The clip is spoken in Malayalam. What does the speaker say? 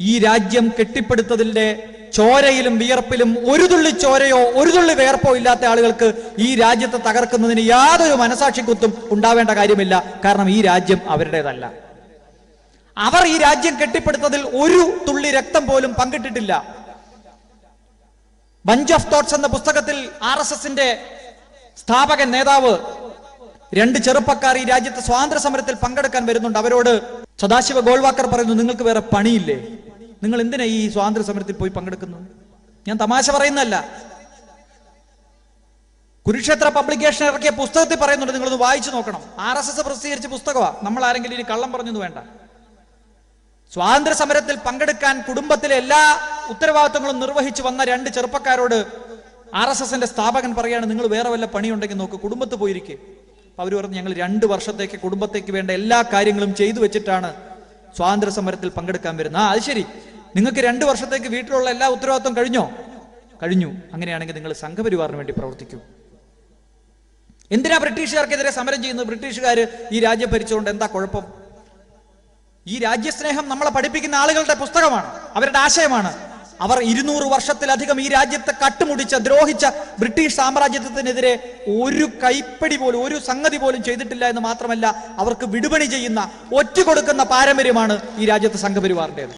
ഈ രാജ്യം കെട്ടിപ്പടുത്തതിന്റെ ചോരയിലും വിയർപ്പിലും ഒരു തുള്ളി ചോരയോ ഒരു തുള്ളി വിയർപ്പോ ഇല്ലാത്ത ആളുകൾക്ക് ഈ രാജ്യത്തെ തകർക്കുന്നതിന് യാതൊരു മനസാക്ഷിക്കുത്തും ഉണ്ടാവേണ്ട കാര്യമില്ല. കാരണം ഈ രാജ്യം അവരുടേതല്ല. അവർ ഈ രാജ്യം കെട്ടിപ്പടുത്തതിൽ ഒരു തുള്ളി രക്തം പോലും പങ്കിട്ടിട്ടില്ല. ബഞ്ച് ഓഫ് തോട്ട്സ് എന്ന പുസ്തകത്തിൽ RSSന്റെ സ്ഥാപകൻ നേതാവ് 2 ചെറുപ്പക്കാർ ഈ രാജ്യത്തെ സ്വാതന്ത്ര്യ സമരത്തിൽ പങ്കെടുക്കാൻ വരുന്നുണ്ട്. അവരോട് സദാശിവ ഗോൾവാക്കർ പറയുന്നു, നിങ്ങൾക്ക് വേറെ പണിയില്ലേ? നിങ്ങൾ എന്തിനാ ഈ സ്വാതന്ത്ര്യ സമരത്തിൽ പോയി പങ്കെടുക്കുന്നത്? ഞാൻ തമാശ പറയുന്നല്ല. കുരുക്ഷേത്ര പബ്ലിക്കേഷൻ ഇറക്കിയ പുസ്തകത്തിൽ പറയുന്നുണ്ട്, നിങ്ങളൊന്ന് വായിച്ചു നോക്കണം. RSS പ്രസിദ്ധീകരിച്ച പുസ്തകമാണ്. നമ്മൾ ആരെങ്കിലും ഇനി കള്ളം പറഞ്ഞെന്ന് വേണ്ട. സ്വാതന്ത്ര്യ സമരത്തിൽ പങ്കെടുക്കാൻ കുടുംബത്തിലെ എല്ലാ ഉത്തരവാദിത്വങ്ങളും നിർവഹിച്ചു വന്ന 2 ചെറുപ്പക്കാരോട് RSSന്റെ സ്ഥാപകൻ പറയാണ്, നിങ്ങൾ വേറെ വല്ല പണിയുണ്ടെങ്കിൽ നോക്ക്, കുടുംബത്ത് പോയിരിക്കെ. അപ്പൊ അവർ പറഞ്ഞു, ഞങ്ങൾ 2 വർഷത്തേക്ക് കുടുംബത്തേക്ക് വേണ്ട എല്ലാ കാര്യങ്ങളും ചെയ്തു വെച്ചിട്ടാണ് സ്വാതന്ത്ര്യ സമരത്തിൽ പങ്കെടുക്കാൻ വരുന്നത്. അത് ശരി, നിങ്ങൾക്ക് 2 വർഷത്തേക്ക് വീട്ടിലുള്ള എല്ലാ ഉത്തരവാദിത്വം കഴിഞ്ഞു. അങ്ങനെയാണെങ്കിൽ നിങ്ങൾ സംഘപരിവാറിന് വേണ്ടി പ്രവർത്തിക്കൂ. എന്തിനാ ബ്രിട്ടീഷുകാർക്കെതിരെ സമരം ചെയ്യുന്നത്? ബ്രിട്ടീഷുകാർ ഈ രാജ്യം ഭരിച്ചുകൊണ്ട് എന്താ കുഴപ്പം? ഈ രാജ്യസ്നേഹം നമ്മളെ പഠിപ്പിക്കുന്ന ആളുകളുടെ പുസ്തകമാണ്, അവരുടെ ആശയമാണ്. അവർ 200 വർഷത്തിലധികം ഈ രാജ്യത്തെ കട്ടുമുടിച്ച ദ്രോഹിച്ച ബ്രിട്ടീഷ് സാമ്രാജ്യത്തിനെതിരെ ഒരു കൈപ്പടി പോലും ഒരു സംഗതി പോലും ചെയ്തിട്ടില്ല എന്ന് മാത്രമല്ല, അവർക്ക് വിടുപണി ചെയ്യുന്ന ഒറ്റുകൊടുക്കുന്ന പാരമ്പര്യമാണ് ഈ രാജ്യത്തെ സംഘപരിവാറിൻ്റെത്.